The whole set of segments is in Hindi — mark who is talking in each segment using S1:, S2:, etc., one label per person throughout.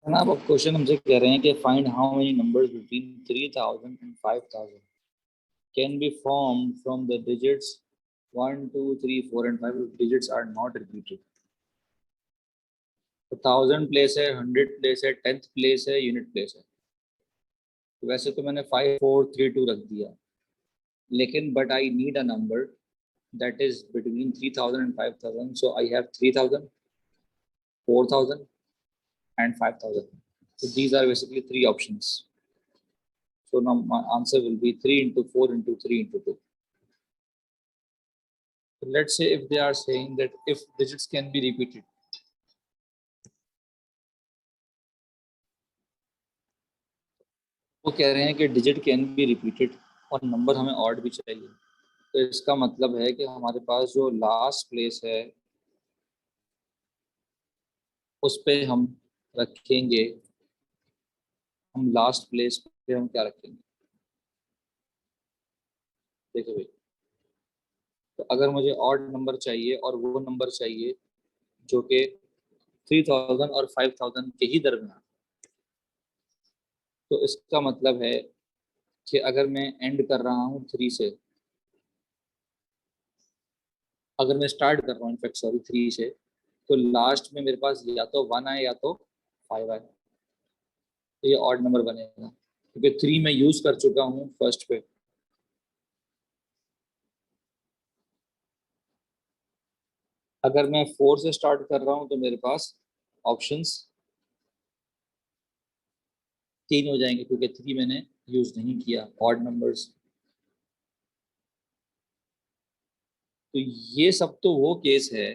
S1: जनाब अब क्वेश्चन हमसे कह रहे हैं कि find how many numbers between 3000 and 5000 can be formed from the digits 1 2 3 4 and 5 digits are not repeated. तो 1000 प्लेस है, 100 प्लेस है, 10th प्लेस है, यूनिट प्लेस है। तो वैसे तो मैंने 5 4 3 2 रख दिया, लेकिन but I need a number that is between 3000 and 5000, so I have 3000, 4000 and 5000. So these are basically three options. So now my answer will be 3 into 4 into 3 into 2. So let's say if they are saying that if digits can be repeated, वो कह रहे हैं कि डिजिट कैन बी रिपीटेड और नंबर हमें ऑड भी चाहिए। तो इसका मतलब है कि हमारे पास जो लास्ट प्लेस है उस पे हम रखेंगे, हम लास्ट प्लेस पे हम क्या रखेंगे, देखो भाई। तो अगर मुझे ऑड नंबर चाहिए और वो नंबर चाहिए जो कि 3000 और 5000 के ही दरमियान, तो इसका मतलब है कि अगर मैं एंड कर रहा हूँ 3 से, अगर मैं स्टार्ट कर रहा हूँ इनफैक्ट सॉरी 3 से, तो लास्ट में मेरे पास या तो 1 आए या तो 5 आए, तो ये ऑड नंबर बनेगा क्योंकि 3 मैं यूज कर चुका हूँ फर्स्ट पे। अगर मैं 4 से स्टार्ट कर रहा हूँ तो मेरे पास ऑप्शंस 3 हो जाएंगे क्योंकि 3 मैंने यूज नहीं किया ऑड नंबर्स। तो ये सब तो वो केस है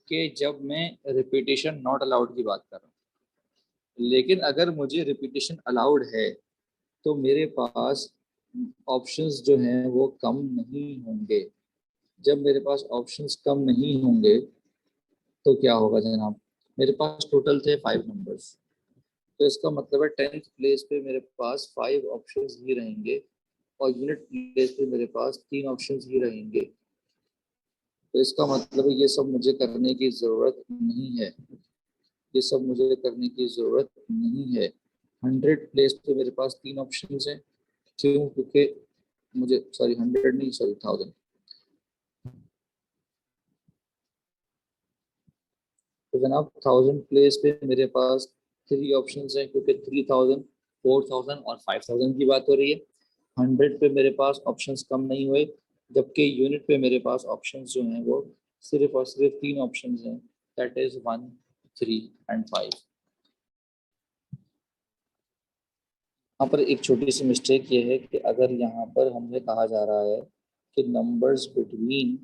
S1: कि जब मैं रिपीटेशन नॉट अलाउड की बात कर रहा हूँ, लेकिन अगर मुझे रिपीटेशन अलाउड है तो मेरे पास ऑप्शंस जो हैं वो कम नहीं होंगे। जब मेरे पास ऑप्शंस कम नहीं होंगे तो क्या होगा जनाब, मेरे पास टोटल थे 5 नंबर्स, तो इसका मतलब है 10th प्लेस पे मेरे पास 5 ऑप्शंस ही रहेंगे और यूनिट प्लेस पे मेरे पास 3 ऑप्शंस ही रहेंगे। तो इसका मतलब है ये सब मुझे करने की ज़रूरत नहीं है, ये सब मुझे करने की ज़रूरत नहीं है। 100 प्लेस पे मेरे पास 3 ऑप्शंस हैं, क्यों? क्योंकि मुझे सॉरी 100 नहीं, सॉरी 1000। तो जनाब 1000 प्लेस पे मेरे पास 3 ऑप्शंस हैं क्योंकि 3000 4000 और 5000 की बात हो रही है। 100 पे मेरे पास ऑप्शंस कम नहीं हुए, जबकि यूनिट पे मेरे पास ऑप्शंस जो हैं वो सिर्फ और सिर्फ 3 ऑप्शंस हैं, दैट इज 1 3 एंड 5। यहाँ पर एक छोटी सी मिस्टेक ये है कि अगर यहाँ पर हमने कहा जा रहा है कि नंबर्स बिटवीन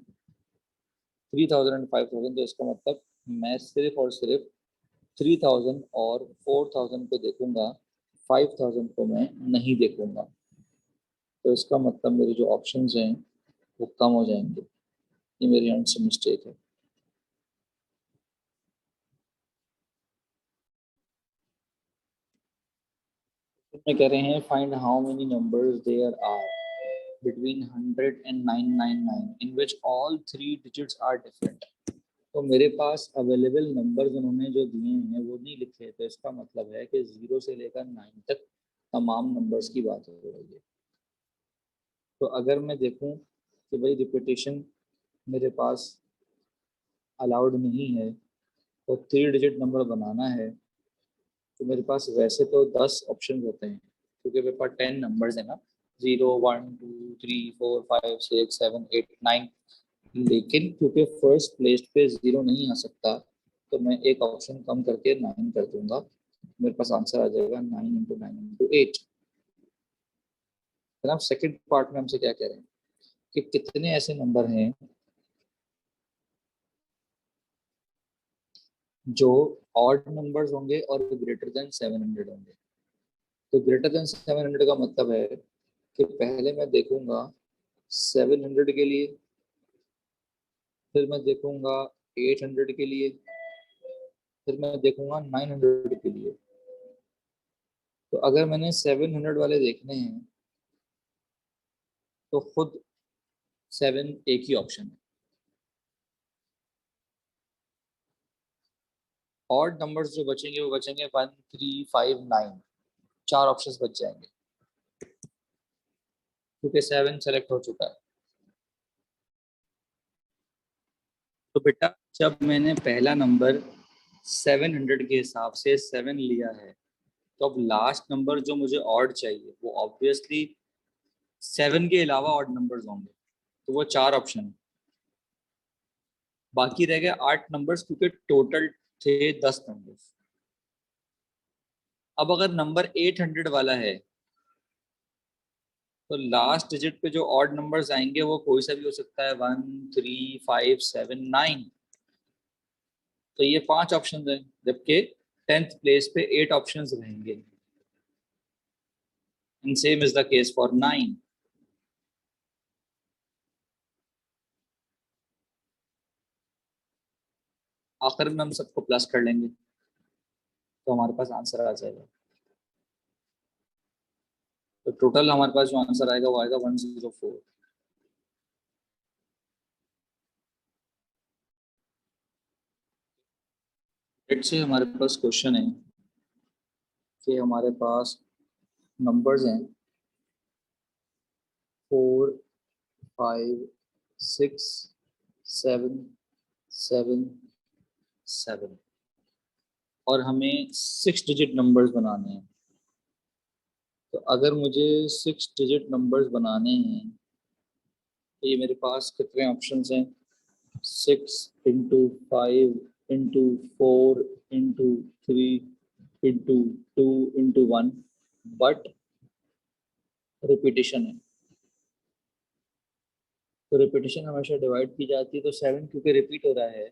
S1: 3000 एंड 5000, तो इसका मतलब मैं सिर्फ और सिर्फ 3000 और 4000 को देखूंगा, 5000 को मैं नहीं देखूंगा। तो इसका मतलब मेरे जो ऑप्शंस हैं वो कम हो जाएंगे। ये मेरी एंड से मिस्टेक है। मैं कह रहे हैं find how many numbers there are between 100 and 999 in which all three digits are different। तो मेरे पास अवेलेबल नंबर्स उन्होंने जो दिए हैं वो नहीं लिखे, तो इसका मतलब है कि 0 से लेकर 9 तक तमाम नंबर्स की बात हो रही है। तो अगर मैं देखूं कि भाई रिपीटेशन मेरे पास अलाउड नहीं है तो 3 डिजिट नंबर बनाना है, तो मेरे पास वैसे तो 10 ऑप्शन होते हैं क्योंकि मेरे पास 10 नंबर्स है ना, 0 1 2 3 4 5 6 7 8 9। लेकिन क्योंकि फर्स्ट प्लेस पे 0 नहीं आ सकता, तो मैं एक ऑप्शन कम करके 9 कर दूंगा, मेरे पास आंसर आ जाएगा 9 into 9 into 8। जनाब सेकंड पार्ट में हमसे क्या कह रहे हैं कि कितने ऐसे नंबर हैं जो ऑड नंबर्स होंगे और ग्रेटर देन 700 होंगे। तो ग्रेटर देन 700 का मतलब है कि पहले मैं देखूंगा 700 के लिए, फिर मैं देखूंगा 800 के लिए, फिर मैं देखूंगा 900 के लिए। तो अगर मैंने 700 वाले देखने हैं तो खुद 7 एक ही ऑप्शन है, ऑड नंबर्स जो बचेंगे वो बचेंगे 1 3 5 9, 4 ऑप्शंस बच जाएंगे क्योंकि 7 सेलेक्ट हो चुका है। तो बेटा जब मैंने पहला नंबर 700 के हिसाब से 7 लिया है, तो अब लास्ट नंबर जो मुझे ऑड चाहिए वो ऑब्वियसली 7 के अलावा ऑड नंबर्स होंगे, तो वो 4 ऑप्शन है। बाकी रह गए 8 नंबर्स क्योंकि टोटल थे 10 नंबर्स। अब अगर नंबर 800 वाला है तो लास्ट डिजिट पे जो ऑड नंबर्स आएंगे वो कोई सा भी हो सकता है, 1 3 5 7 9। तो ये 5 ऑप्शन है, जबकि 10th प्लेस पे 8 ऑप्शन रहेंगे। And same is the case for 9। आखिर में हम सबको प्लस कर लेंगे तो हमारे पास आंसर आ जाएगा। तो टोटल हमारे पास जो आंसर आएगा वो आएगा 104। लेट्स से हमारे पास क्वेश्चन है कि हमारे पास नंबर्स हैं 4 5 6 7 7 7 और हमें 6 डिजिट नंबर्स बनाने हैं। तो अगर मुझे 6 डिजिट नंबर्स बनाने हैं तो ये मेरे पास कितने ऑप्शंस हैं, 6 into 5 into 4 into 3 into 2 into 1, but repetition है। तो रिपीटिशन हमेशा डिवाइड की जाती है, तो 7 क्योंकि रिपीट हो रहा है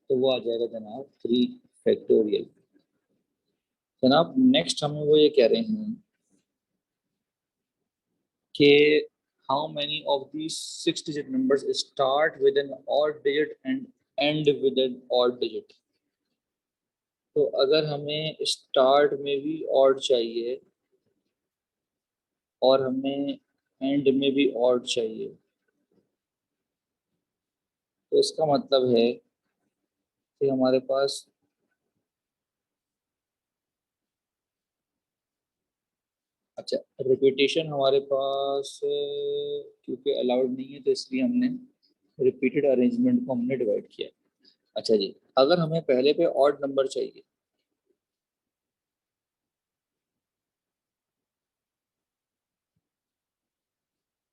S1: तो वो आ जाएगा जनाब 3 फैक्टोरियल। जनाब नेक्स्ट हमें वो ये कह रहे हैं कि how many of these 6 digit numbers start with an odd digit and end with an odd digit। तो अगर हमें स्टार्ट में भी ऑड चाहिए और हमें एंड में भी ऑड चाहिए, तो इसका मतलब है कि हमारे पास अच्छा रिपीटेशन हमारे पास क्योंकि अलाउड नहीं है तो इसलिए हमने रिपीटेड अरेंजमेंट को हमने डिवाइड किया। अच्छा जी, अगर हमें पहले पे ऑड नंबर चाहिए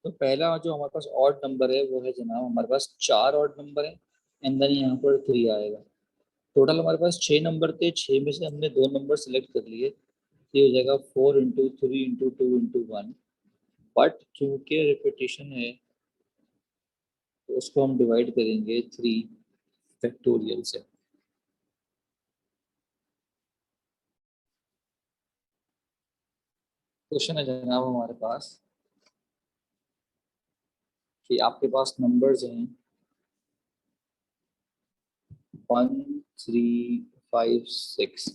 S1: तो पहला जो हमारे पास ऑड नंबर है वो है जनाब, हमारे पास 4 ऑड नंबर है एंड देन यहाँ पर 3 आएगा। टोटल हमारे पास 6 नंबर थे, 6 में से हमने 2 नंबर सेलेक्ट कर लिए, तो ये हो जाएगा 4 इंटू 3 इंटू 2 इंटू 1। बट क्योंकि रिपीटेशन है तो उसको हम डिवाइड करेंगे 3 फैक्टोरियल से। क्वेश्चन है जनाब हमारे पास कि आपके पास नंबर्स हैं 1 3 5 6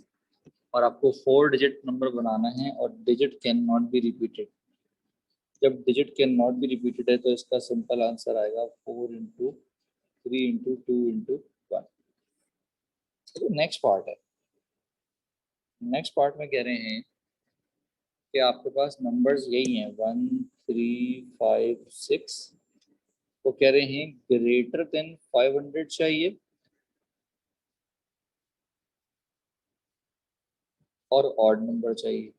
S1: और आपको 4 डिजिट नंबर बनाना है और digit can not be repeated. जब digit can not be repeated है तो इसका सिंपल आंसर आएगा 4 इंटू 3 इंटू 2 इंटू 1। तो नेक्स्ट पार्ट है, नेक्स्ट पार्ट में कह रहे हैं कि आपके पास नंबर्स यही हैं 1 3 5 6। वो कह रहे हैं ग्रेटर देन 500 चाहिए और ऑड नंबर चाहिए।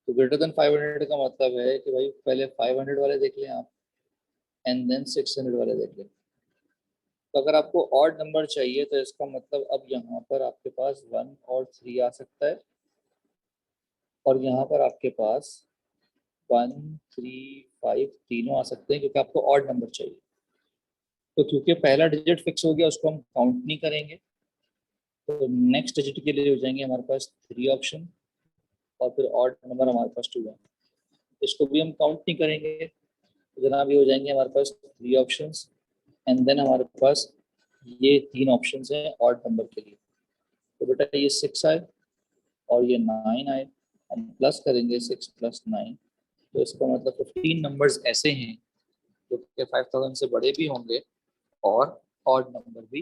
S1: तो ग्रेटर देन 500 का मतलब है कि भाई पहले 500 वाले देख लें आप एंड देन 600 वाले देख लें। तो अगर आपको ऑड नंबर चाहिए तो इसका मतलब अब यहाँ पर आपके पास 1 और 3 आ सकता है और यहाँ पर आपके पास 1 3 5 तीनों आ सकते हैं क्योंकि आपको ऑड नंबर चाहिए। तो क्योंकि पहला डिजिट फिक्स हो गया उसको हम काउंट नहीं करेंगे, तो नेक्स्ट डिजिट के लिए हो जाएंगे हमारे पास 3 ऑप्शन और फिर ऑड नंबर हमारे पास 2 है, इसको भी हम काउंट नहीं करेंगे। तो जनाब ये हो जाएंगे हमारे पास 3 ऑप्शंस एंड देन हमारे पास ये 3 ऑप्शंस हैं ऑड नंबर के लिए। तो बेटा ये 6 आए और ये 9 आए, हम प्लस करेंगे 6 प्लस 9, तो इसका मतलब 15 नंबर्स ऐसे हैं जो कि 5000 से बड़े भी होंगे और ऑड नंबर भी